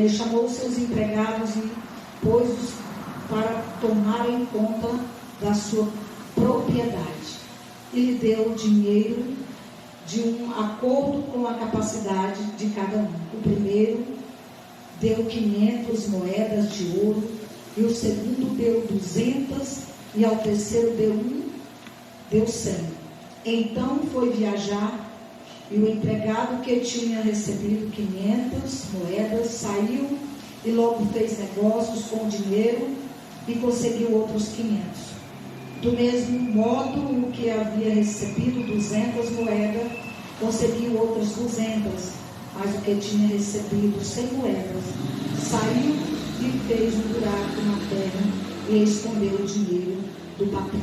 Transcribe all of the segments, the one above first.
ele chamou os seus empregados e pôs-os para tomarem conta da sua propriedade. E lhe deu dinheiro de um acordo com a capacidade de cada um. O primeiro deu 500 moedas de ouro, e o segundo deu 200, e ao terceiro deu 100. Então foi viajar, e o empregado que tinha recebido 500 moedas saiu e logo fez negócios com o dinheiro e conseguiu outros 500. Do mesmo modo, o que havia recebido 200 moedas conseguiu outras 200, mas o que tinha recebido 100 moedas saiu e fez um buraco na terra e escondeu o dinheiro do patrão.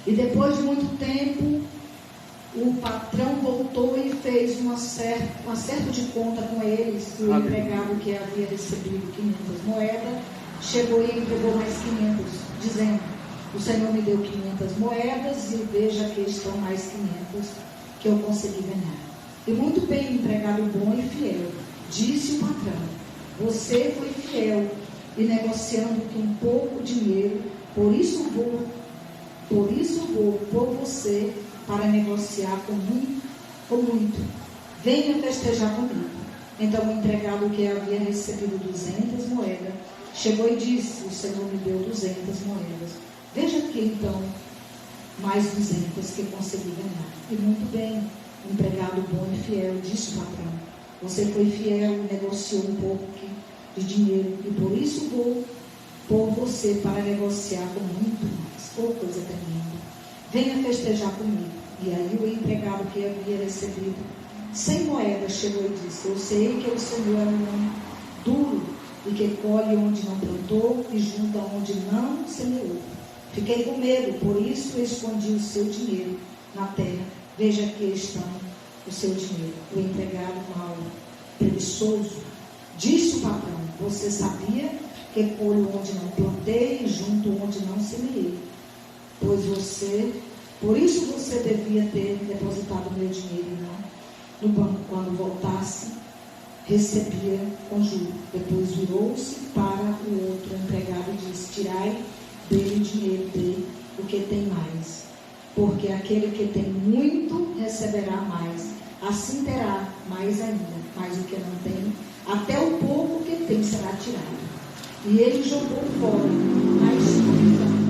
E depois de muito tempo, o patrão voltou e fez um acerto de conta com eles. O empregado que havia recebido 500 moedas chegou e entregou mais 500, dizendo: o Senhor me deu 500 moedas e veja que estão mais 500 que eu consegui ganhar. E muito bem, empregado bom e fiel, disse o patrão: você foi fiel e negociando com pouco dinheiro, por isso vou por você para negociar com muito. Venha festejar comigo. Então o empregado que havia recebido 200 moedas chegou e disse: o Senhor me deu 200 moedas. Veja aqui então mais 200 que consegui ganhar. E muito bem, empregado bom e fiel, disse o patrão: você foi fiel e negociou um pouco de dinheiro, e por isso vou por você para negociar com muito mais. Oh, coisa tremenda. Venha festejar comigo. E aí o empregado que havia recebido 100 moedas chegou e disse: eu sei que o Senhor é um homem duro e que colhe onde não plantou e junta onde não semeou. Fiquei com medo, por isso escondi o seu dinheiro na terra. Veja que está o seu dinheiro. O empregado mau, preguiçoso, disse o patrão: você sabia que colho onde não plantei e junto onde não semeei? Por isso você devia ter depositado meu dinheiro no banco. Quando voltasse, recebia com juros. Depois virou-se para o outro empregado e disse: tirai dele o dinheiro dele, o que tem mais, porque aquele que tem muito receberá mais, assim terá mais ainda, mas o que não tem, até o pouco que tem será tirado. E ele jogou fora na escuridão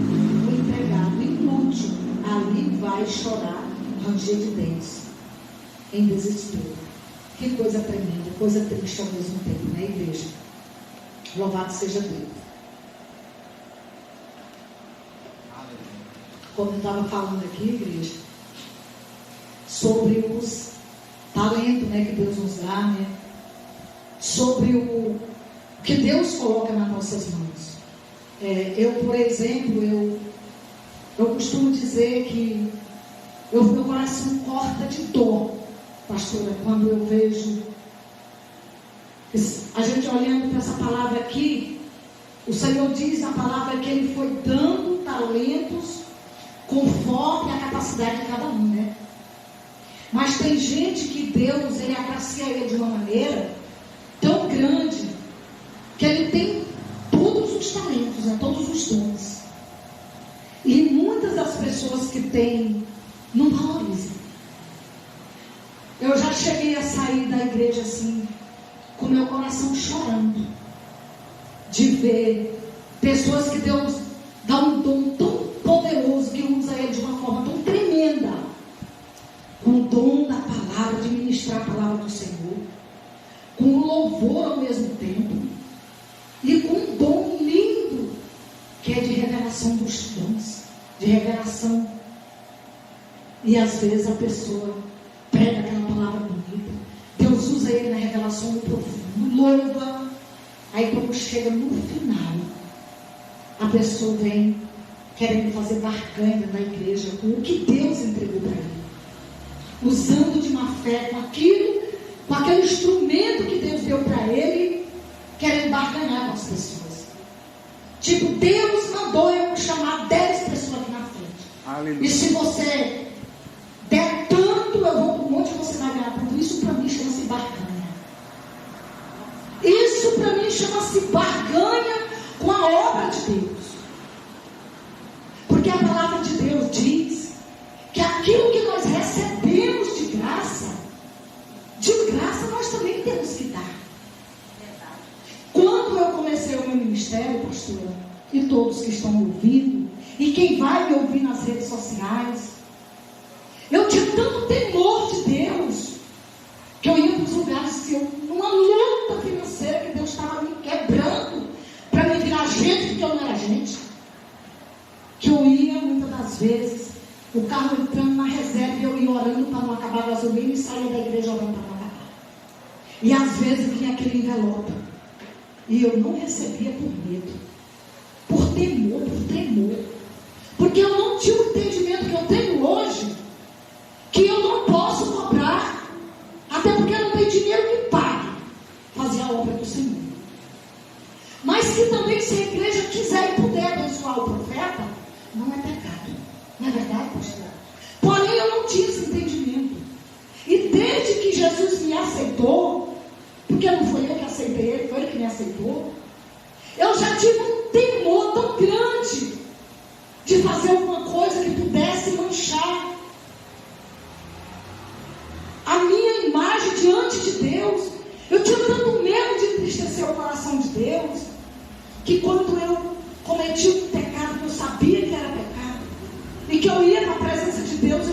o empregado inútil, ali vai chorar, ranger de dentes, em desespero. Que coisa tremenda, coisa triste ao mesmo tempo, né, igreja? Louvado seja Deus. Como eu estava falando aqui, igreja, sobre os talentos, né, que Deus nos dá, né, sobre o que Deus coloca nas nossas mãos. Eu, por exemplo, eu costumo dizer que meu coração corta de dor, pastora, quando eu vejo a gente olhando para essa palavra aqui. O Senhor diz na palavra que Ele foi dando talentos conforme a capacidade de cada um, né? Mas tem gente que Deus, Ele agracia ele de uma maneira tão grande que Ele tem todos os talentos, né? Todos os dons. E muitas das pessoas que têm não valorizam. Eu já cheguei a sair da igreja assim, com meu coração chorando, de ver pessoas que Deus dá um dom tão poderoso, que usa ele de uma forma tão tremenda, com o dom da palavra, de ministrar a palavra do Senhor, com o louvor ao mesmo tempo, e com um dom lindo, que é de revelação dos dons, de revelação. E às vezes a pessoa prega aquela palavra bonita, Deus usa ele na revelação do profundo, louva. Aí quando chega no final, a pessoa vem querendo fazer barganha na igreja com o que Deus entregou para ele, usando de má fé com aquele instrumento que Deus deu para ele, querendo barganhar com as pessoas. Tipo, Deus mandou eu chamar 10 pessoas aqui na frente. Aleluia. E se você der tanto, eu vou para um monte e você vai ganhar tudo. Isso para mim chama-se barganha. E chama-se barganha com a obra de Deus. Porque a palavra de Deus diz que aquilo que nós recebemos de graça nós também temos que dar. Quando eu comecei o meu ministério, pastora, e todos que estão me ouvindo, e quem vai me ouvir nas redes sociais, eu tinha tanto temor de Deus, que eu ia para os lugares, numa luta financeira que Deus estava me quebrando, para me virar gente, porque eu não era gente, que eu ia, muitas das vezes, o carro entrando na reserva, e eu ia orando para não acabar a gasolina, e saía da igreja orando para não acabar. E às vezes vinha aquele envelope, e eu não recebia por medo, por temor, porque eu não tinha o entendimento que eu tenho hoje, que eu não posso cobrar, até porque eu não tenho dinheiro que pague fazer a obra do Senhor. Mas que também, se a igreja quiser e puder abençoar o profeta, não é pecado, não é verdade, pastor? Porém, eu não tinha esse entendimento, e desde que Jesus me aceitou, porque não foi eu que aceitei ele, foi ele que me aceitou, eu já tive um temor tão grande de fazer alguma coisa que pudesse manchar a minha imagem diante de Deus. Eu tinha tanto medo de entristecer o coração de Deus, que quando eu cometi um pecado que eu sabia que era pecado, e que eu ia na presença de Deus,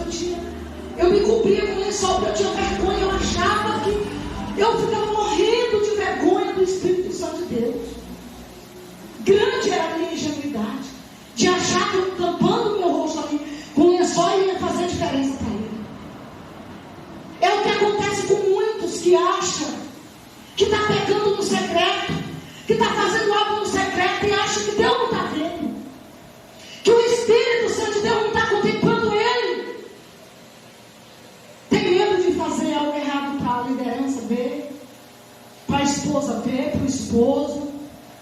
eu me cobria com lençol, porque eu tinha vergonha, eu achava que eu ficava morrendo de vergonha do Espírito Santo de Deus. Grande era a minha ingenuidade, de achar que eu tampando o meu rosto ali com lençol ia fazer diferença para ele. É o que acontece com muitos que acham que está pecando no secreto, que está fazendo algo no secreto e acha que Deus não está vendo, que o Espírito Santo de Deus não está contemplando ele. Tem medo de fazer algo errado para a liderança ver, para a esposa ver, para o esposo,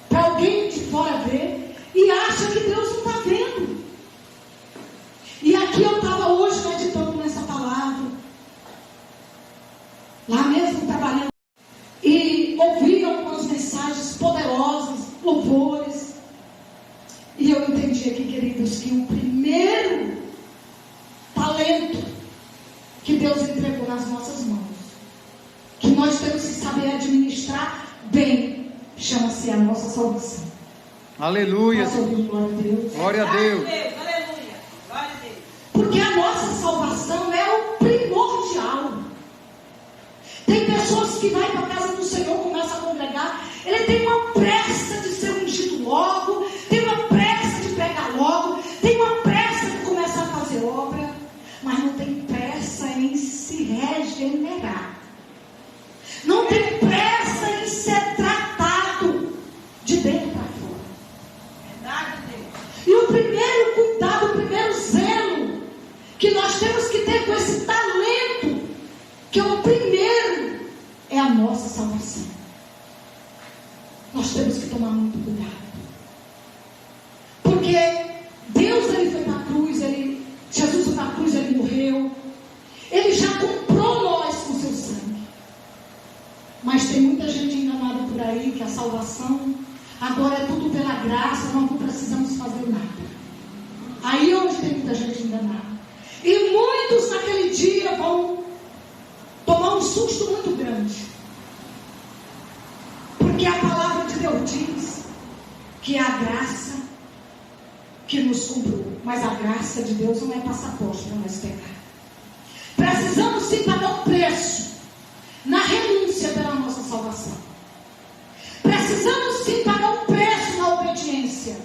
para alguém de fora ver, e acha que Deus não está vendo. E aqui eu estava hoje meditando nessa palavra, lá mesmo trabalhando, e ouvi algumas mensagens poderosas, louvores, e eu entendi aqui, queridos, que o primeiro talento que Deus entregou nas nossas mãos, que nós temos que saber administrar bem, chama-se a nossa salvação. Aleluia. Posso ouvir glória a Deus? Glória a Deus. Aleluia. Glória a Deus. Porque a nossa salvação é o primordial. Tem pessoas que vai para a casa do Senhor, começa a congregar, ele tem uma pressa de ser ungido logo, tem uma pressa de pregar logo, tem uma pressa de começar a fazer obra, mas não tem pressa em se regenerar, não tem pressa em ser tratado de dentro para fora. Verdade, Deus. E o primeiro cuidado, o primeiro zelo que nós temos que ter com esse talento, que é o primeiro, é a nossa salvação. Nós temos que tomar muito cuidado, porque Deus, ele foi na cruz, Jesus foi na cruz, ele morreu, ele já comprou nós com seu sangue. Mas tem muita gente enganada por aí, que a salvação agora é tudo pela graça, nós não precisamos fazer nada. Aí hoje tem muita gente enganada, e muitos naquele dia vão tomar um susto muito grande, porque a palavra de Deus diz que é a graça que nos comprou, mas a graça de Deus não é passaporte para nós pecar. Precisamos sim pagar o preço na renúncia pela nossa salvação. Precisamos sim pagar o preço na obediência,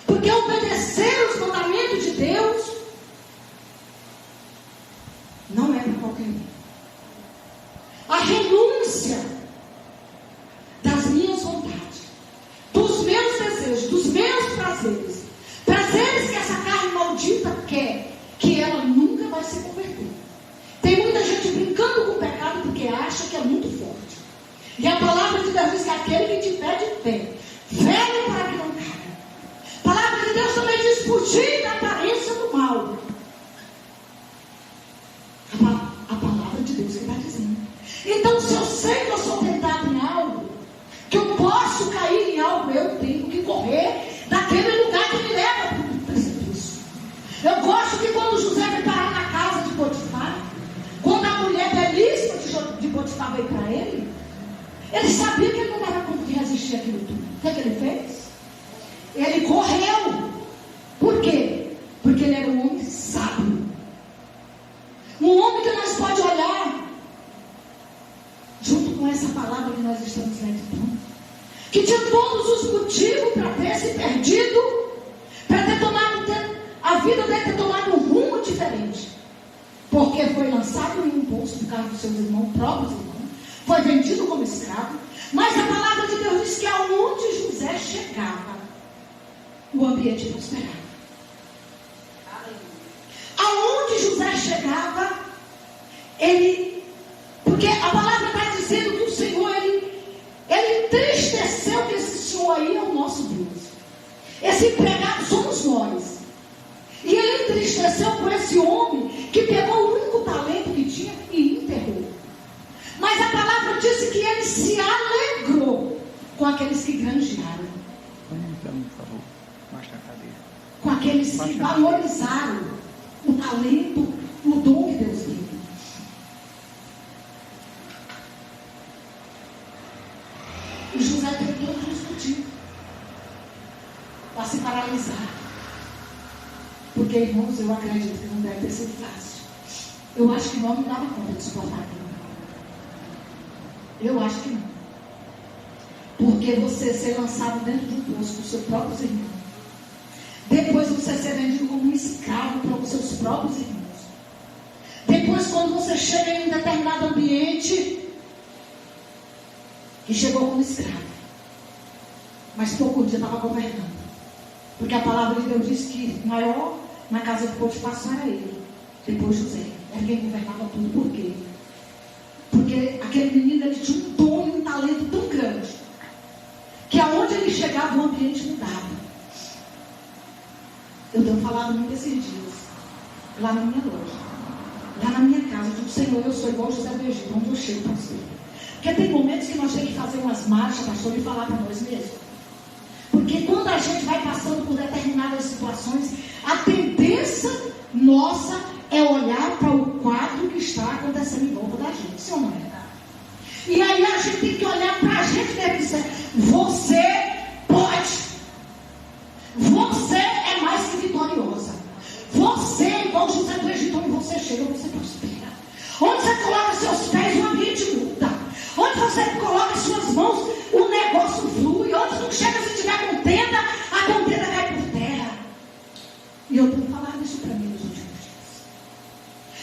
porque obedecer os mandamentos de Deus não é para qualquer um. A renúncia das minhas vontades, dos meus desejos, dos meus prazeres, prazeres que essa carne maldita quer, que ela nunca vai se converter. Tem muita gente brincando com o pecado porque acha que é muito forte. E a palavra de Deus diz que aquele que te pede fé, velho para que não caia. A palavra de Deus também diz: fugir da aparência do mal. A palavra de Deus que está dizendo. Então, se eu sei que eu sou tentado em algo, que eu estava aí para ele. Ele sabia que ele não dava conta de resistir àquilo tudo. O que ele fez? Ele correu. Por quê? Porque ele era um homem sábio. Um homem que nós pode olhar junto com essa palavra que nós estamos meditando, que tinha todos os motivos para ter se perdido, para ter tomado, a vida dele ter tomado um rumo diferente, porque foi lançado em um poço por causa dos seus irmãos, próprios irmãos, foi vendido como escravo. Mas a palavra de Deus diz que aonde José chegava, o ambiente prosperava. Aonde José chegava, porque a palavra está dizendo que o Senhor, ele entristeceu, que esse Senhor aí é o nosso Deus. Esse empregado somos nós. E ele entristeceu por esse homem que pegou o único talento que tinha e enterrou. Mas a palavra disse que ele se alegrou com aqueles que granjearam. Por favor, mostra a cadeira. Com aqueles que valorizaram o talento, o dom que Deus deu. E José teve todos os motivos para se paralisar. Porque, irmãos, eu acredito que não deve ter sido fácil. Eu acho que não dava conta de suportar aquilo. Eu acho que não. Porque você ser lançado dentro de um poço com seus próprios irmãos. Depois você ser vendido como um escravo para os seus próprios irmãos. Depois, quando você chega em um determinado ambiente, que chegou como escravo, mas pouco dia estava governando. Porque a palavra de Deus diz que maior na casa de Potifar era ele, depois José. Era quem governava tudo. Por quê? Porque aquele menino, ele tinha um dom e um talento tão grande, que aonde ele chegava o ambiente mudava. Eu tenho falado muito esses dias, lá na minha loja, lá na minha casa. Eu digo, Senhor, eu sou igual José do Egito, onde eu chego, pastor. Porque tem momentos que nós temos que fazer umas marchas, pastor, e falar para nós mesmos. Porque quando a gente vai passando por determinadas situações, a tendência nossa é olhar para o quadro que está acontecendo em volta da gente, sim ou não é? E aí a gente tem que olhar para a gente mesmo e dizer, você pode. Você é mais que vitoriosa. Você, igual José do Egito, onde você chega, você prospera. Onde você coloca seus pés, o ambiente muda. Onde você coloca suas mãos, o negócio flui. Onde não chega, se tiver contenda, a contenda cai por terra. E eu tenho falado isso para mim nos últimos dias.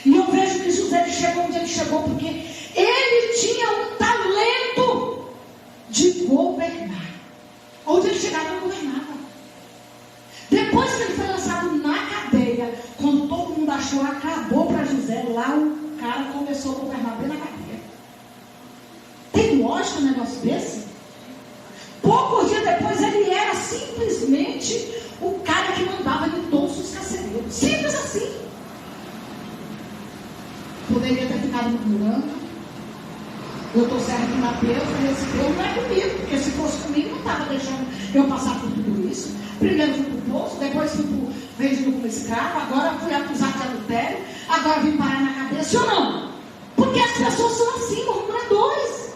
E eu vejo que José chegou onde ele chegou, porque ele tinha um talento de governar. Onde ele chegava, ele governava. Depois que ele foi lançado na cadeia, quando todo mundo achou acabou para José, lá o cara começou a governar bem na cadeia. Tem lógica um negócio desse? Poucos dias depois ele era simplesmente o cara que mandava em todos os carcereiros. Simples assim. Poderia ter ficado murmurando. Eu estou certo na Deus, mas esse Deus não é comigo, porque se fosse comigo não estava deixando eu passar por tudo isso. Primeiro fui para o poço, depois fui vendido como escravo, agora fui acusado de adultério, agora vim parar na cadeia, sim ou não? Porque as pessoas são assim, murmuradores.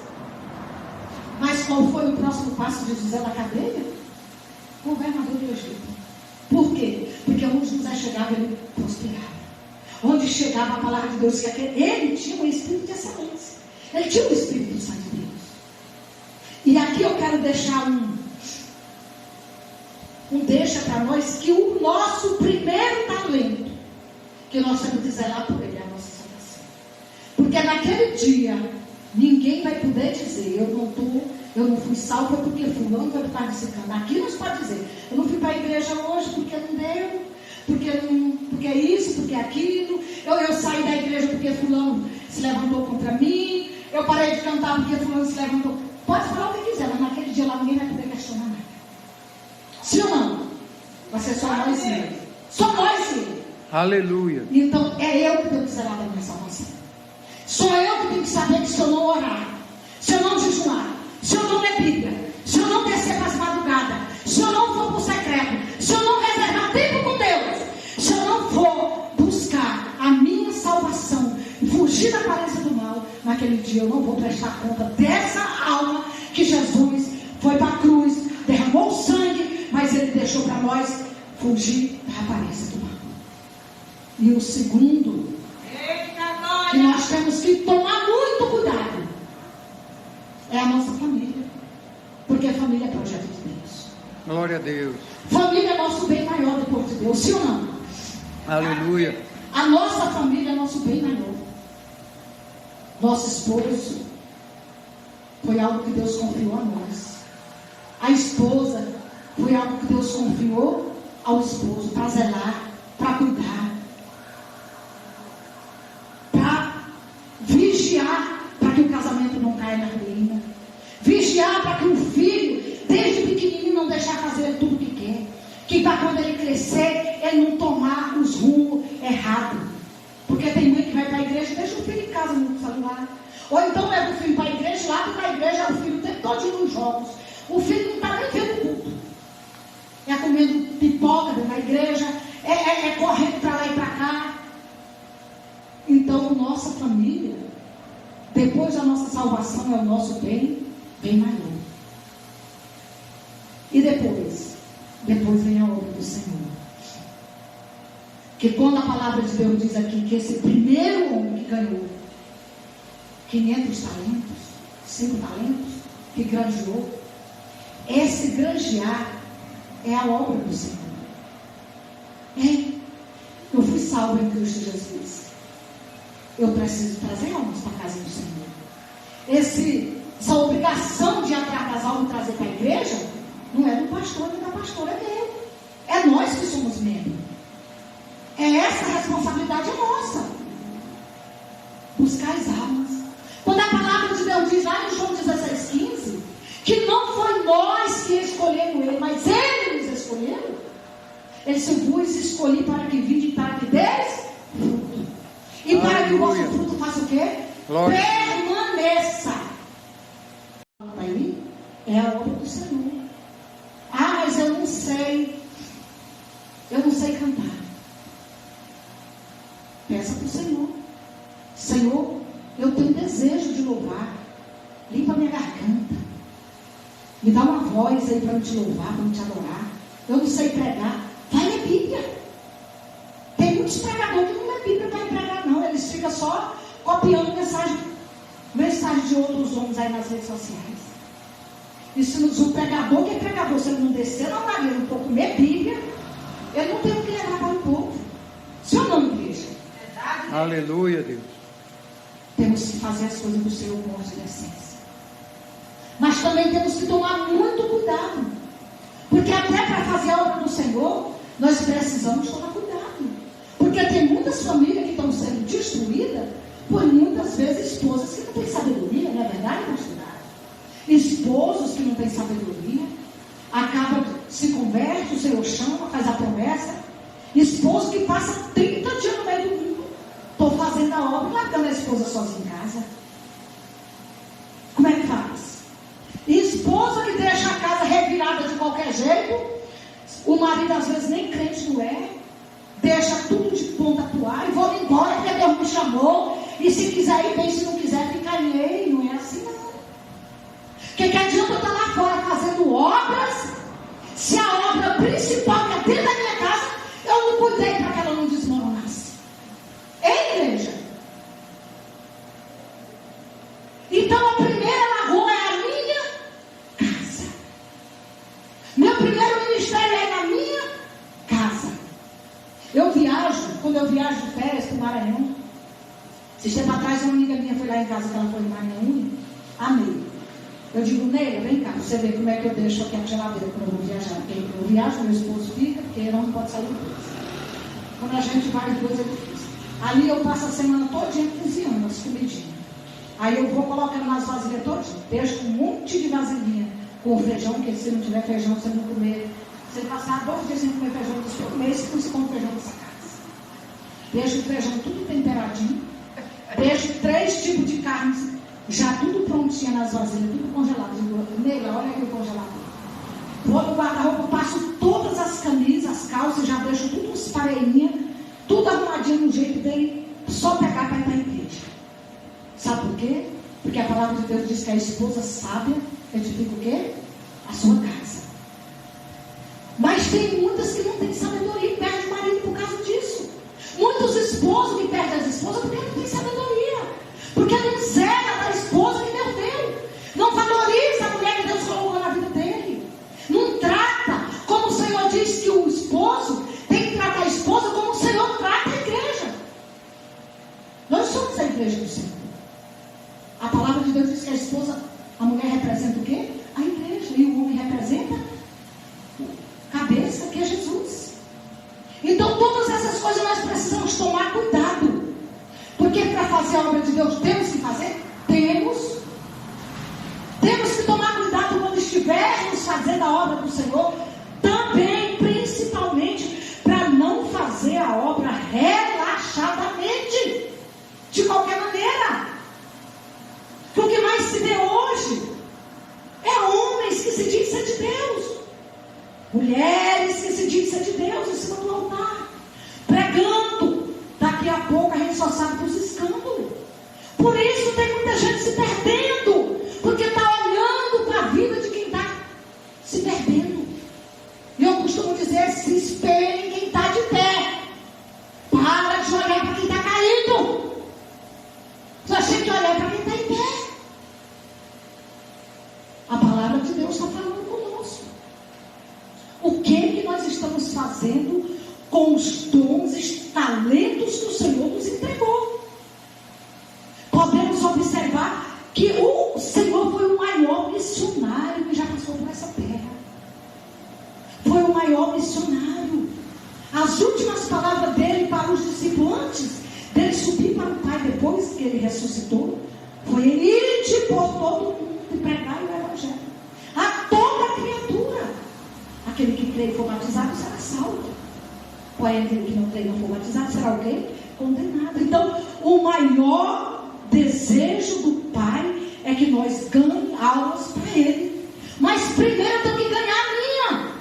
Mas qual foi o próximo passo de José da cadeia? Governador do Egito. Por quê? Porque onde José chegava, ele prosperava. Onde chegava a palavra de Deus, que ele tinha um espírito de excelência. Ele tinha o Espírito Santo de Deus. E aqui eu quero deixar um deixa para nós, que o nosso primeiro talento, que nós temos que zelar por ele, é a nossa salvação. Porque naquele dia, ninguém vai poder dizer, eu não fui salvo porque fulano vai estar dissecando. Aqui nós pode dizer, eu não fui para a igreja hoje porque não deu, porque isso, porque aquilo, eu saí da igreja porque fulano se levantou contra mim, eu parei de cantar porque fulano se levantou. Pode falar o que quiser, mas naquele dia lá ninguém vai poder questionar nada. Sim ou não? Vai ser só nós e ele. Só nós e ele. Aleluia. Então é eu que tenho que zelar da minha salvação. Sou eu que tenho que saber que se eu não orar, se eu não jejuar, se eu não ler Bíblia, se eu não descer para as madrugadas, se eu não for para o secreto, se eu não reservar tempo com Deus, se eu não for buscar a minha salvação, fugir da aparência do mal, mas naquele dia eu não vou prestar conta dessa alma que Jesus foi para a cruz, derramou o sangue, mas ele deixou para nós fugir da aparência do mal. E o segundo, que nós temos que tomar muito cuidado, é a nossa família. Porque a família é projeto de Deus. Glória a Deus. Família é nosso bem maior depois de Deus, sim ou não? Aleluia. A nossa família é nosso bem maior. Nosso esposo foi algo que Deus confiou a nós. A esposa foi algo que Deus confiou ao esposo para zelar, para cuidar, para vigiar para que o casamento não caia na ruína, vigiar para que o filho, desde pequenininho, não deixar fazer tudo o que quer, que para quando ele crescer, ele não tomar os rumos errados. Porque tem mãe que vai para a igreja e deixa o filho em casa no celular. Ou então leva o filho para a igreja, lá na igreja o filho o tempo todo nos jogos. O filho não está nem vendo o culto. É comendo pipoca na igreja, é correndo para lá e para cá. Então, nossa família, depois da nossa salvação, é o nosso bem maior. E depois vem a obra do Senhor. Que quando a palavra de Deus diz aqui que esse primeiro homem que ganhou 500 talentos, 5 talentos, que granjeou, esse granjear é a obra do Senhor. Eu fui salvo em Cristo Jesus. Eu preciso trazer almas para a casa do Senhor. Essa obrigação de atrair das almas e trazer para a igreja não é do pastor nem da pastora, é dele. É nós que somos membros. Essa responsabilidade é nossa. Buscar as almas. Quando a palavra de Deus diz lá em João 16,15, que não foi nós que escolhemos ele, mas ele nos escolheu. Ele se vos escolhi para que vinde e para que deis fruto. E para que o vosso fruto faça o quê? Glória. Permaneça. Aí é a obra do Senhor. Mas eu não sei cantar. Peça para o Senhor. Senhor, eu tenho desejo de louvar. Limpa minha garganta. Me dá uma voz aí para eu te louvar, para eu te adorar. Eu não sei pregar. Vai ler Bíblia. Tem muitos pregadores que não lê Bíblia para pregar, não. Eles ficam só copiando mensagem de outros homens aí nas redes sociais. E se o pregador que é pregador, se ele não descer na maneira um pouco comer Bíblia, ele não tem o que levar para o povo. Se ou não, igreja? Aleluia, Deus. Temos que fazer as coisas do Senhor com decência. Mas também temos que tomar muito cuidado. Porque até para fazer a obra do Senhor, nós precisamos tomar cuidado. Porque tem muitas famílias que estão sendo destruídas por muitas vezes esposas que não têm sabedoria, não é verdade, pastor? Esposos que não têm sabedoria, acaba, se converte, o Senhor chama, faz a promessa. Esposo que passa 30 dias no meio do mundo. Estou fazendo a obra e largando a esposa sozinha em casa. Como é que faz? Esposa que deixa a casa revirada de qualquer jeito. O marido às vezes nem crente não é. Deixa tudo de ponta pro ar e vou embora porque Deus me chamou. E se quiser ir bem, se não quiser ficar em ele. Não é assim não. Que adianta eu estar lá fora fazendo obras, se a obra principal que é dentro da minha casa, eu não cuidei para que ela não desmoronasse. Igreja? Então a primeira lagoa é a minha casa. Meu primeiro ministério é na minha casa. Eu viajo, quando eu viajo de férias para o Maranhão. Esse tempo atrás uma amiga minha foi lá em casa, que ela foi no Maranhão. Amei. Eu digo, Neila, vem cá, você vê como é que eu deixo aqui a geladeira quando eu vou viajar. Porque eu viajo, meu esposo fica, porque ele não pode sair depois. Quando a gente vai depois é difícil. Ali eu passo a semana todinha cozinhando as comidinhas. Aí eu vou colocando nas vasilhas todinha. Deixo um monte de vasilhinha com feijão, porque se não tiver feijão, você não comer. Você passar 2 dias sem comer feijão do seu mês, você come feijão nessa casa. Deixo o feijão tudo temperadinho. Deixo 3 tipos de carnes já tudo prontinha nas vasilhas, tudo congelado. Nega, olha aqui o congelador. Vou no guarda-roupa, passo todas as camisas, as calças, já deixo tudo uns parelhinhas, tudo arrumadinho no jeito dele, só pegar para ir para a igreja. Sabe por quê? Porque a palavra de Deus diz que a esposa sábia edifica o quê? A sua casa. Mas tem muitas que não têm sabedoria e perdem o marido por causa disso. Muitos esposos que perdem as esposas porque não têm sabedoria. Porque não zela da esposa que Deus deu. Não valoriza a mulher que Deus colocou na vida dele. Não trata, como o Senhor diz que o esposo tem que tratar a esposa como o Senhor trata a igreja. Nós somos a igreja do Senhor. A palavra de Deus diz que a esposa, a mulher representa o quê? A igreja. E o homem representa a cabeça, que é Jesus. Então todas essas coisas nós precisamos tomar cuidado. Porque para fazer a obra de Deus temos que fazer? Temos que tomar cuidado quando estivermos fazendo a obra do Senhor. Também, principalmente, para não fazer a obra relaxadamente, de qualquer maneira. Porque o que mais se vê hoje é homens que se dizem ser de Deus, mulheres que se dizem ser de Deus em cima do altar, pregando. Daqui a pouco a gente só sabe dos escândalos. Por isso tem muita gente se perdendo, porque está olhando para a vida de quem está se perdendo. E eu costumo dizer: se espelhe em quem está de pé. Para de olhar para quem está caído. Só tem que olhar para quem está em pé. A palavra de Deus está falando conosco. O que nós estamos fazendo com os dons e talentos que o Senhor nos entregou? Podemos observar que o Senhor foi o maior missionário que já passou por essa terra. Foi o maior missionário. As últimas palavras dele para os discípulos, antes dele subir para o Pai, depois que ele ressuscitou, foi: ide por todo mundo e pregar o Evangelho a toda criatura. Aquele que crê e for batizado será salvo. Porém, aquele que não crê e não for batizado será o quê? Condenado. Então, o maior desejo do Pai é que nós ganhemos almas para Ele. Mas primeiro eu tenho que ganhar a minha.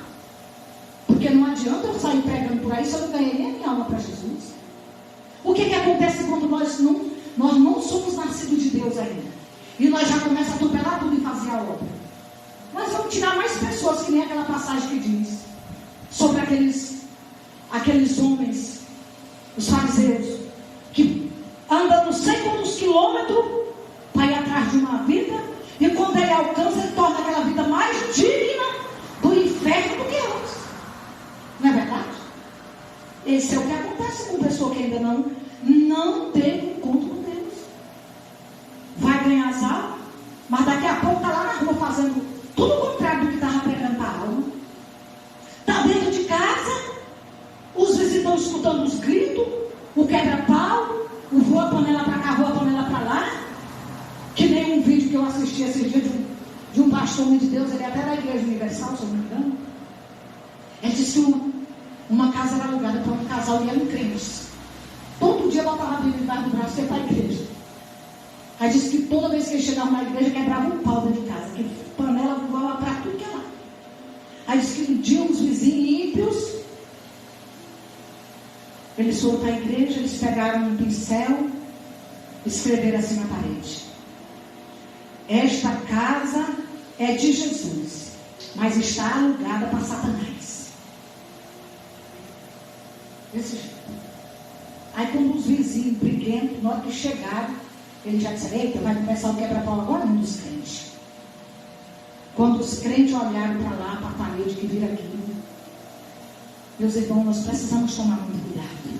Porque não adianta eu sair pregando por aí se eu não ganhei nem a minha alma para Jesus. O que acontece quando nós não somos nascidos de Deus ainda? E nós já começamos a atropelar tudo e fazer a obra. Nós vamos tirar mais pessoas, que nem aquela passagem que diz sobre aqueles homens, os fariseus, que andam não sei quantos quilômetros para ir atrás de uma vida, e quando ele alcança, ele torna aquela vida mais digna do inferno do que antes. Não é verdade? Esse é o que acontece com pessoa que ainda não teve encontro com Deus. Vai ganhar as almas, mas daqui a pouco está lá na rua fazendo tudo o contrário do que estava pregando para a alma. Está dentro de casa, os vizinhos estão escutando os gritos, o quebra-pau, o voa a panela para cá, voa a panela para lá. Que nem um vídeo que eu assisti esse dia de um pastor homem de Deus, ele é até da Igreja Universal, se eu não me engano. Ele disse que uma casa era alugada para um casal e eram crentes. Todo dia botava a Bíblia debaixo do braço e ia para a igreja. Aí disse que toda vez que eles chegavam na igreja, quebrava um pau dentro de casa, que panela voava para tudo que é lá. Aí disse que um dia uns vizinhos ímpios, eles foram para a igreja, eles pegaram um pincel, escreveram assim na parede: esta casa é de Jesus, mas está alugada para Satanás. Desse jeito. Aí quando os vizinhos briguentos, na hora que chegaram, eles já disseram: eita, vai começar o quebra-pau agora não dos crentes. Quando os crentes olharam para lá, para a parede que vira aquilo, meus irmãos, nós precisamos tomar muito cuidado,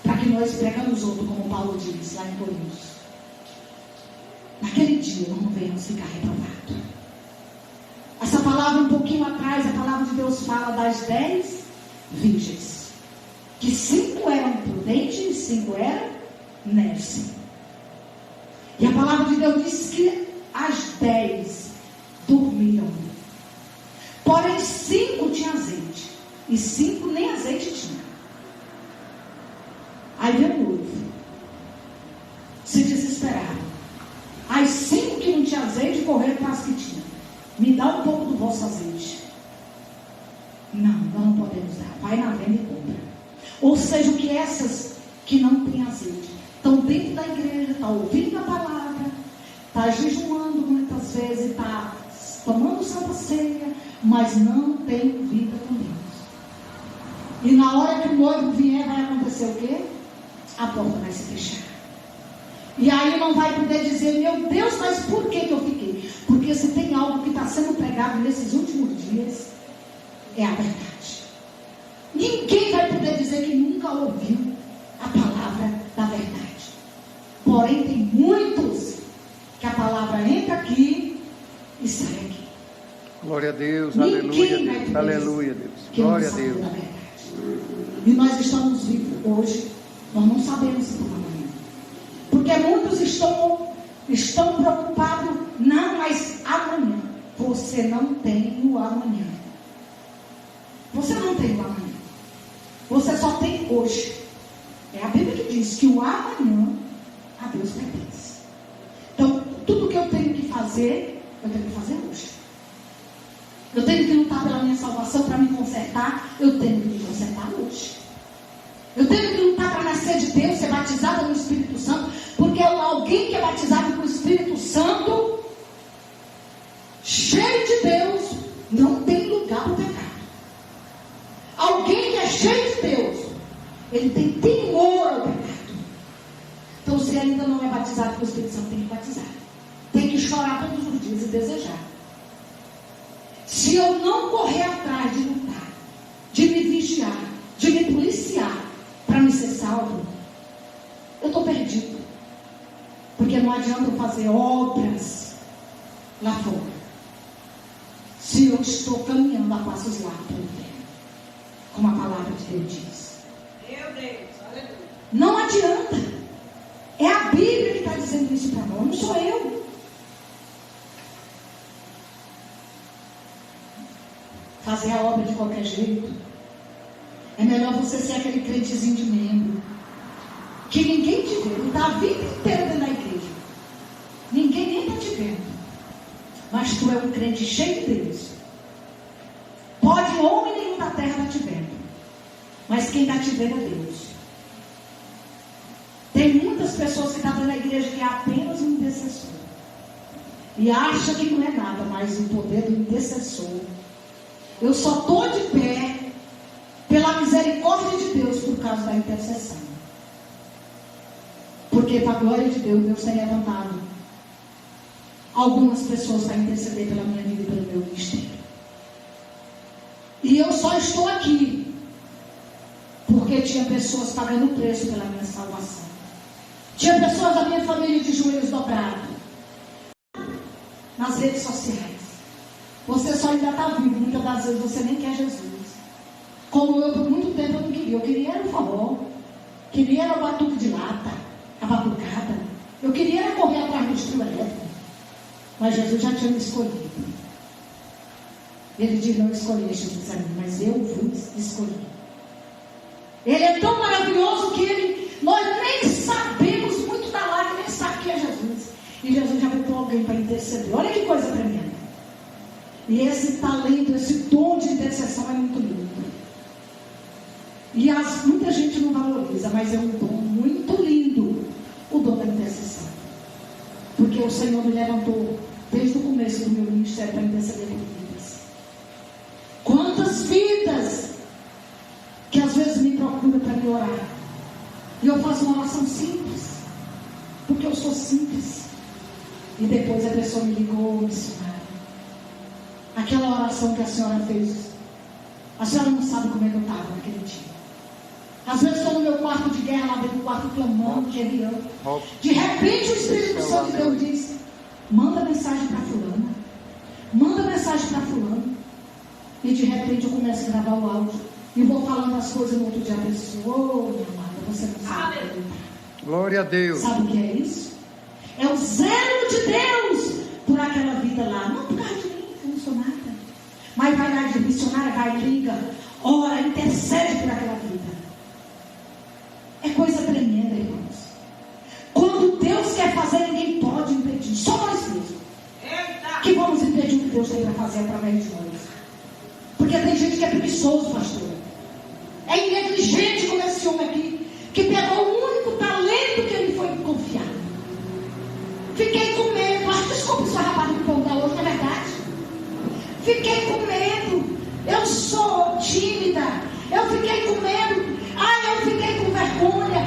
para que nós pregamos os outros, como Paulo diz lá em Coríntios, naquele dia não venhamos ficar reprovados. Essa palavra, um pouquinho atrás, a palavra de Deus fala das 10 virgens, que 5 eram prudentes e 5 eram nécias. E a palavra de Deus diz que as 10 dormiram, porém 5 tinham azeite e 5 nem azeite tinha. Aí veio o noivo, se desesperaram. As 5 que não tinham azeite correram para as que tinham: me dá um pouco do vosso azeite. Não, nós não podemos dar. Vai na venda e compra. Ou seja, o que essas que não têm azeite estão dentro da igreja, estão ouvindo a palavra, está jejuando muitas vezes, está tomando santa ceia, mas não tem vida com Deus. E na hora que o noivo vier, vai acontecer o quê? A porta vai se fechar. E aí não vai poder dizer, meu Deus, mas por que eu fiquei? Porque se tem algo que está sendo pregado nesses últimos dias, é a verdade. Ninguém vai poder dizer que nunca ouviu a palavra da verdade. Porém, tem muitos que a palavra entra aqui e sai aqui. Glória a Deus, Ninguém aleluia, Deus, aleluia, Deus. Glória a Deus. E nós estamos vivos hoje, nós não sabemos se por amanhã. Porque muitos estão preocupados, não, mas amanhã. Você não tem o amanhã. Você não tem o amanhã. Você só tem hoje. É a Bíblia que diz que o amanhã a Deus pertence. Então, tudo que eu tenho que fazer, eu tenho que fazer hoje. Eu tenho que lutar pela minha salvação, para me consertar, eu tenho que me consertar hoje. Eu tenho que lutar para nascer de Deus, ser batizada no Espírito Santo, porque alguém que é batizado no Espírito Santo, cheio de Deus, não tem lugar para o pecado. Alguém que é cheio de Deus, ele tem temor ao pecado. Então, se ainda não é batizado com o Espírito Santo, tem que batizar. Tem que chorar todos os dias e desejar. Se eu não correr atrás de lutar, de me vigiar, de me policiar, para me ser salvo, eu estou perdido. Porque não adianta eu fazer obras lá fora, se eu estou caminhando a passos largos pelo inferno, como a palavra de Deus diz. Meu Deus, aleluia. Não adianta. É a Bíblia que está dizendo isso para nós, não sou eu. Fazer a obra de qualquer jeito. É melhor você ser aquele crentezinho de membro, que ninguém te vê. Ele está a vida inteira dentro da igreja, ninguém nem está te vendo, mas tu é um crente cheio de Deus. Pode homem nenhum da terra estar te vendo, mas quem está te vendo é Deus. Tem muitas pessoas que estão dentro da igreja que é apenas um intercessor e acha que não é nada, mas o poder do intercessor. Eu só estou de pé pela misericórdia de Deus por causa da intercessão. Porque para a glória de Deus, Deus tem levantado algumas pessoas para interceder pela minha vida e pelo meu ministério. E eu só estou aqui porque tinha pessoas pagando o preço pela minha salvação. Tinha pessoas da minha família de joelhos dobrados nas redes sociais. Você só ainda está vivo, muitas das vezes você nem quer Jesus. Como eu, por muito tempo, eu não queria. Eu queria era o forró, queria era o batuque de lata, a batucada. Eu queria era correr atrás do trio elétrico. Mas Jesus já tinha me escolhido. Ele diz, não escolheste Jesus a mim, mas eu vos escolhi. Ele é tão maravilhoso que nós nem sabemos muito da lágrima, nem sabe que é Jesus. E Jesus já botou alguém para interceder. Olha que coisa tremenda. E esse talento, esse dom de intercessão é muito lindo. E muita gente não valoriza, mas é um dom muito lindo, o dom da intercessão. Porque o Senhor me levantou desde o começo do meu ministério para interceder por vidas. Quantas vidas que às vezes me procuram para me orar. E eu faço uma oração simples, porque eu sou simples. E depois a pessoa me ligou, missionária. Aquela oração que a senhora fez, a senhora não sabe como é que eu estava naquele dia. Às vezes estou no meu quarto de guerra, lá dentro do quarto, clamando, guerreando. De repente o Espírito Santo de Deus diz, manda mensagem para fulana, manda mensagem para fulano. E de repente eu começo a gravar o áudio e vou falando as coisas no outro dia. A pessoa, oh, minha amada, você não sabe. Glória a Deus. Sabe o que é isso? É o zelo de Deus por aquela vida lá. Não por causa de mim, eu não sou nada. Mas vai lá de missionária, vai, liga, ora, intercede por aquela vida. É coisa tremenda, irmãos. Quando Deus quer fazer, ninguém pode impedir. Só nós mesmos que vamos impedir o que Deus tem para fazer através de nós. Porque tem gente que é preguiçoso, pastor. É negligente como esse homem aqui, que pegou o único talento que ele foi confiado. Fiquei com medo, Fiquei com medo. Eu sou tímida. Eu fiquei com medo. Eu fiquei com vergonha.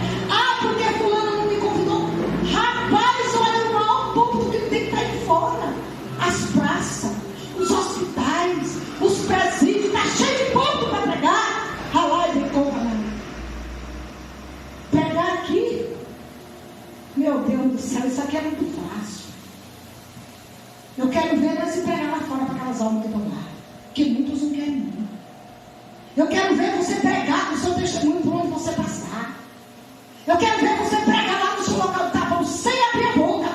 Porque fulano não me convidou. Rapaz, olha, o maior público que tem que estar aí fora. As praças, os hospitais, os presídios, está cheio de ponto para pregar. Ralai de coca. Pregar aqui. Meu Deus do céu, isso aqui é muito fácil. Eu quero ver nós se pregar lá fora para aquelas almas que estão lá. Que muitos não querem, não. Eu quero ver você pregar com o seu testemunho por onde você passar. Eu quero ver você pregar lá no seu local de trabalho, sem abrir a boca.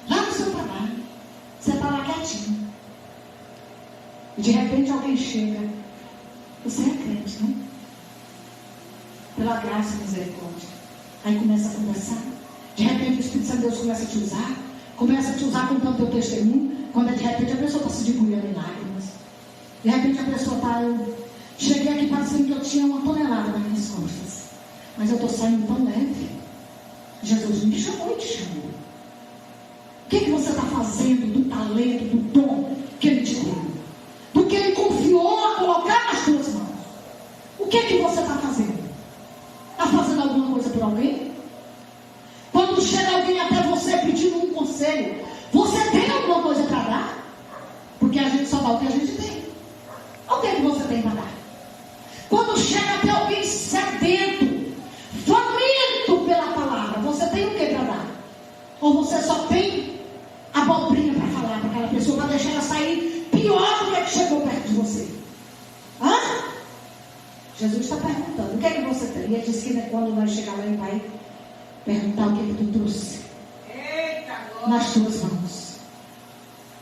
Lá no seu trabalho. Você está lá quietinho. E de repente alguém chega. Você é crente, né? Pela graça e misericórdia. Aí começa a conversar. De repente o Espírito Santo de Deus começa a te usar. Começa a te usar contando teu testemunho. Quando de repente a pessoa está se debulhando em lágrimas. De repente a pessoa está... Eu cheguei aqui parecendo que eu tinha uma tonelada nas minhas costas. Mas eu estou saindo tão leve. Jesus me chamou e te chamou. O que você está fazendo do talento, do dom que Ele te deu? Do que Ele confiou a colocar nas tuas mãos? O que você está fazendo? Está fazendo alguma coisa por alguém? Quando chega alguém até você pedindo um conselho, você tem alguma coisa para dar? Porque a gente só dá o que a gente tem. O que você tem para dar? Quando chega até alguém sedento, faminto pela palavra, você tem o que para dar? Ou você só tem abobrinha para falar para aquela pessoa, para deixar ela sair pior do que chegou perto de você? Jesus está perguntando, o que é que você tem? E ele disse que quando nós chegar lá, ele vai perguntar o que é que tu trouxe. Nas tuas mãos.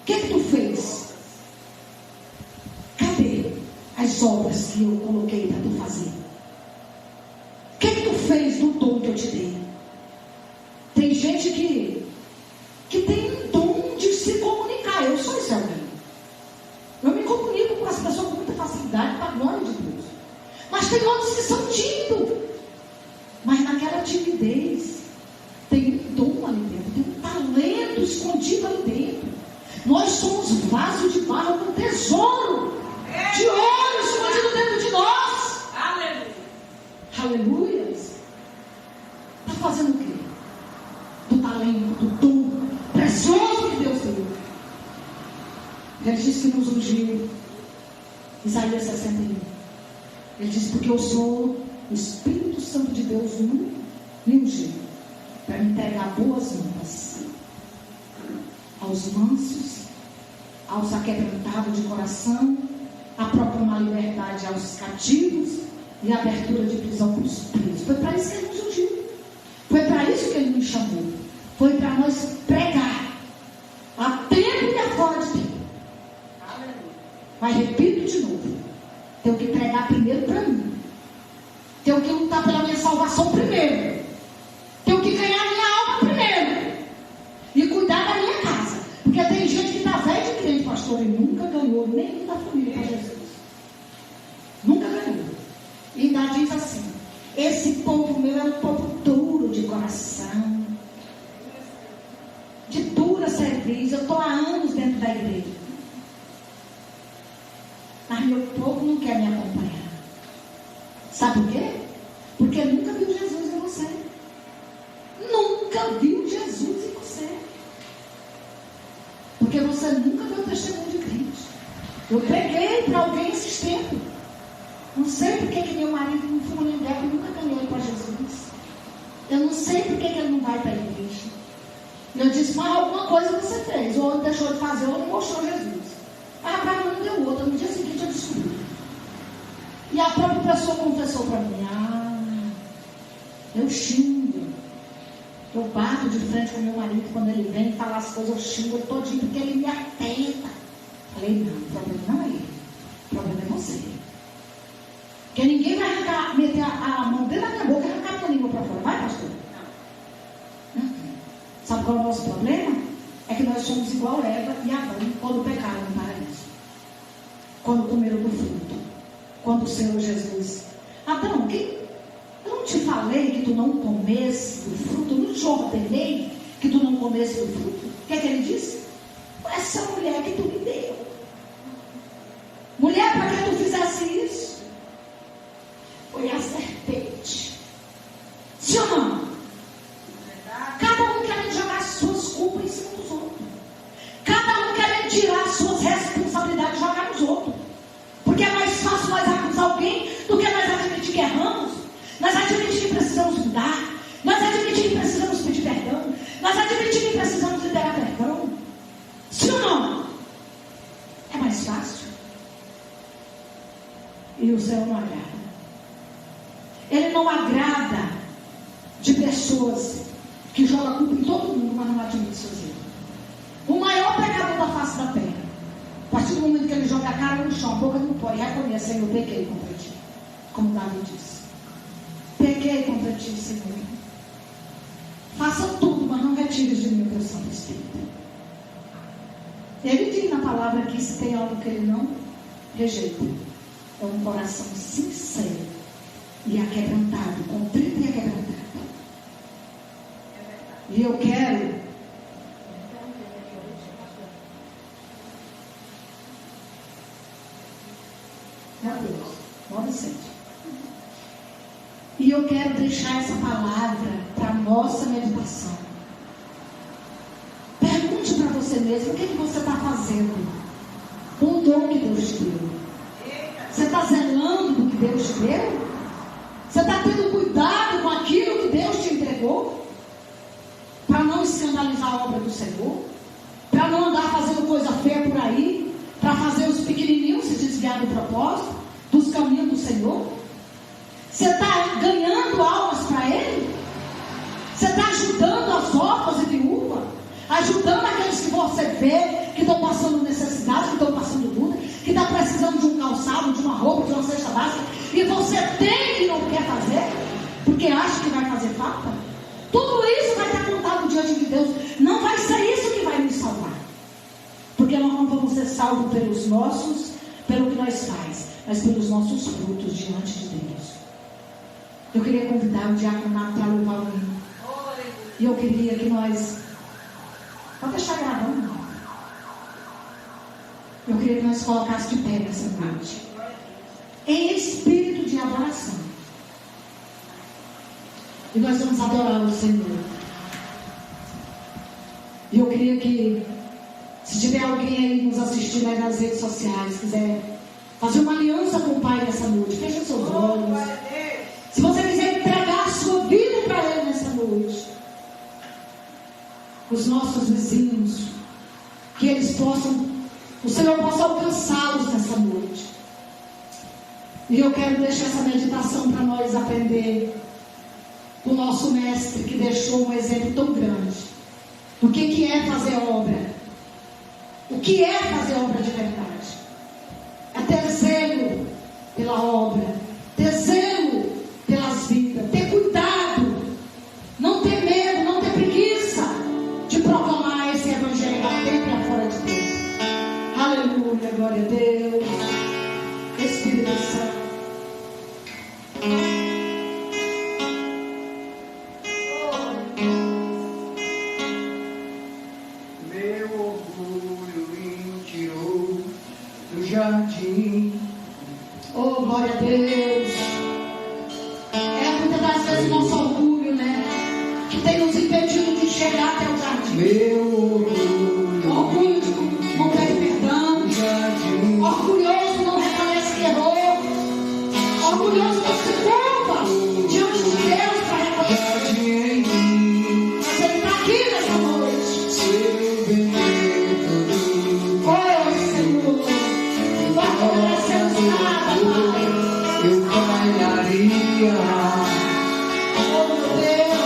O que é que tu fez? Cadê as obras que eu coloquei para tu fazer? O que é que tu fez do dom que eu te dei? Tem gente que tem um dom de se comunicar. Eu sou esse alguém. Eu me comunico com as pessoas com muita facilidade, para a glória de Deus. Mas tem outros que são tímidos. Mas naquela timidez tem um dom ali dentro, tem um talento escondido ali dentro. Nós somos vasos de barro com tesouro de ouro escondido dentro de nós. Aleluia. Aleluia. Está fazendo o quê? Do talento, do dom precioso que Deus deu. Ele disse que nos ungiu. Isaías 61. Ele disse, porque eu sou o Espírito Santo de Deus me ungiu para me entregar boas novas aos mansos, aos aquebrantados de coração, a proclamar liberdade aos cativos e a abertura de prisão para os presos. Foi para isso que Ele nos ungiu. Foi para isso que Ele nos chamou. Foi para nós pregar a tempo e a fora de tempo. Mas repito de novo, tenho que pregar primeiro para mim. Tenho que lutar pela minha salvação primeiro. Tenho que ganhar minha alma primeiro. E cuidar da minha casa. Porque tem gente que está velho de crente, pastor, e nunca ganhou nem da família para Jesus. Nunca ganhou. E ainda diz assim, esse povo meu é um povo duro de coração. De dura cerviz. Eu estou há anos dentro da igreja. Mas meu povo não quer me acompanhar. Sabe por quê? Porque nunca viu Jesus em você. Nunca viu Jesus em você. Porque você nunca deu testemunho de crente. Eu preguei para alguém esses tempos. Não sei porque que meu marido não foi uma mulher que nunca ganhou ele para Jesus. Eu não sei porque que ele não vai para a igreja. Eu disse, mas alguma coisa você fez. Ou deixou de fazer, ou não mostrou Jesus. Rapaz, não deu outra. No dia seguinte eu descobri. E a própria pessoa confessou para mim. Eu xingo. Eu bato de frente com meu marido quando ele vem falar as coisas, eu xingo todinho porque ele me atenta. Falei, não, o problema não é ele. O problema é você. Porque ninguém vai arrancar, meter a mão dentro da minha boca e arrancar a minha língua para fora. Vai, pastor? Não. Sabe qual é o nosso problema? É que nós somos igual Eva e Adão quando pecaram no paraíso. Quando comeram do fruto. Quando o Senhor Jesus... Adão, eu não te falei que tu não comesse do fruto? Eu não te ordenei que tu não comesse do fruto? O que é que ele disse? Essa mulher que tu me deu. mudar. Nós admitimos que precisamos pedir perdão. Nós admitimos que precisamos liberar perdão. Sim ou não? É mais fácil. E o Senhor não agrada. Ele não agrada de pessoas que jogam a culpa em todo mundo, mas não admitem seus erros. O maior pecador da face da terra, a partir do momento que ele joga a cara no chão, a boca não pode, reconhece: Senhor, pequei contra ti. Como Davi disse: pequei contra ti, Senhor. Faça tudo, mas não retires de mim o teu Santo Espírito. Ele diz na palavra aqui: se tem algo que ele não rejeita, é um coração sincero e aquebrantado, contrito e aquebrantado. E eu quero meu Deus, 9:07. E eu quero deixar essa palavra para a nossa meditação. Pergunte para você mesmo: o que você está fazendo com o dom que Deus te deu? Você está zelando do que Deus te deu? Você está tendo cuidado com aquilo que Deus te entregou? Para não escandalizar a obra do Senhor? Para não andar fazendo coisa feia por aí? Para fazer os pequenininhos se desviar do propósito, dos caminhos do Senhor? Você está ganhando almas para Ele? Você está ajudando as órfãs e viúvas? Ajudando aqueles que você vê que estão passando necessidade, que estão passando luta, que estão precisando de um calçado, de uma roupa, de uma cesta básica, e você tem e não quer fazer, porque acha que vai fazer falta? Tudo isso vai estar contado diante de Deus. Não vai ser isso que vai nos salvar, porque nós não vamos ser salvos pelo que nós faz, mas pelos nossos frutos diante de Deus. Eu queria convidar o diaconato para louvar o hino. E eu queria que nós... Pode deixar gravando, não. Eu queria que nós colocássemos de pé nessa noite, em espírito de adoração. E nós vamos adorar o Senhor. E eu queria que, se tiver alguém aí nos assistindo aí nas redes sociais, quiser fazer uma aliança com o Pai nessa noite, feche seus olhos. Se você quiser entregar a sua vida para Ele nessa noite, os nossos vizinhos, que eles possam, o Senhor possa alcançá-los nessa noite. E eu quero deixar essa meditação para nós aprender o nosso mestre, que deixou um exemplo tão grande do que é fazer obra. O que é fazer obra de verdade? É ter zelo pela obra, ter zelo pelas vidas, ter cuidado, não ter medo, não ter preguiça de proclamar esse evangelho lá dentro e fora de Deus. Aleluia, glória a Deus. Espírito Santo. Oh, glória a Deus. É muitas das vezes nosso orgulho, né, que tem nos impedido de chegar até o jardim. Orgulho de não pedir perdão. Orgulhoso não reconhece que errou. Orgulhoso não se culpa diante de Deus para reconhecer. Mas Ele está aqui nessa noite. Oh, Senhor, nós não merecemos nada, Pai. Eu bailaria. Oh, meu Deus.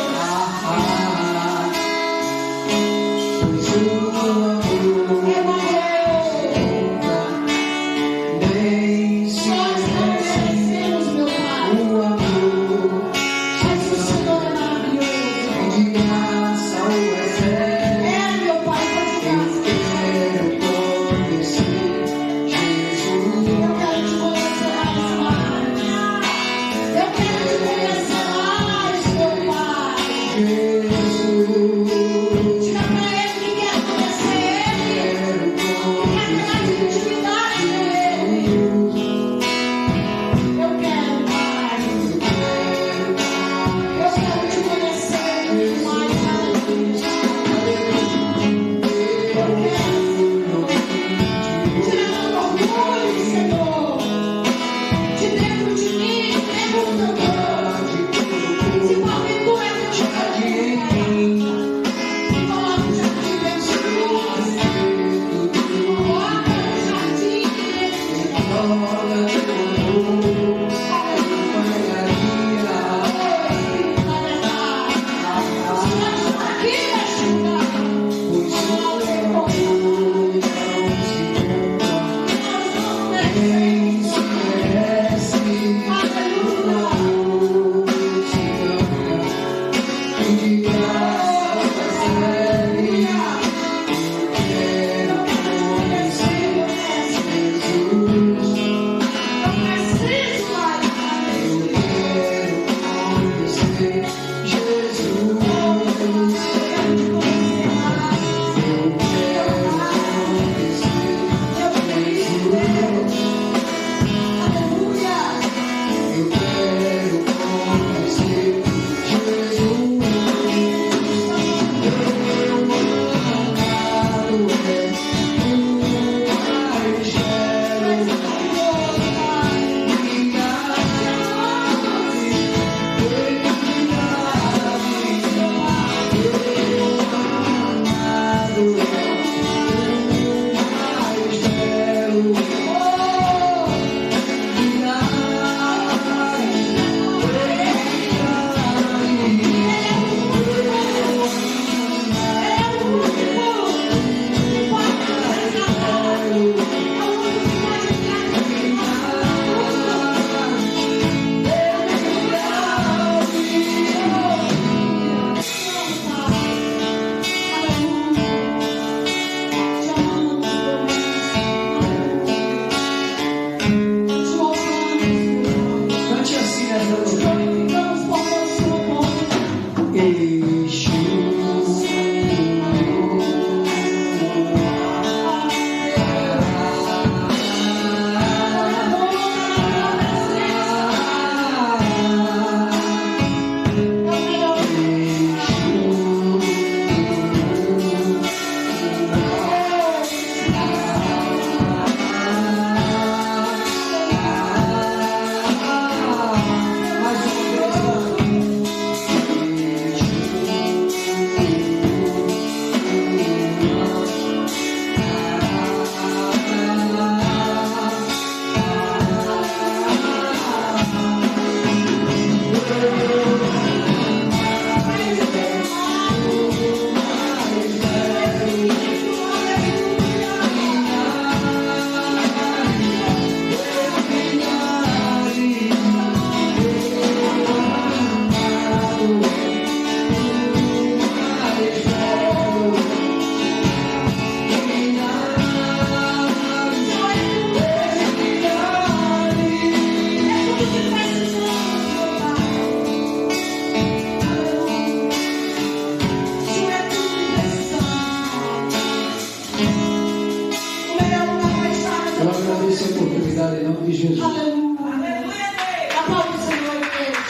essa oportunidade em nome de Jesus. Aleluia. Aleluia, Deus. Aplaude o Senhor, igreja.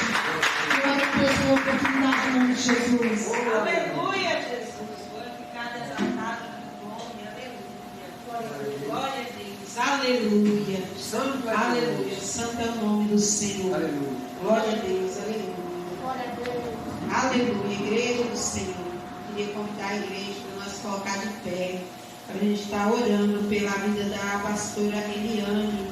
Glória a Deus pela oportunidade em nome de Jesus. Aleluia, Jesus. Glorificado, exaltado no nome. Aleluia. Glória a Deus. Aleluia. Santo é Aleluia. Santo é o nome do Senhor. Aleluia. Glória a Deus. Aleluia. Aleluia. Igreja do Senhor. Queria convidar a igreja para nós colocar de pé. Para a gente estar orando pela vida da pastora Eliane.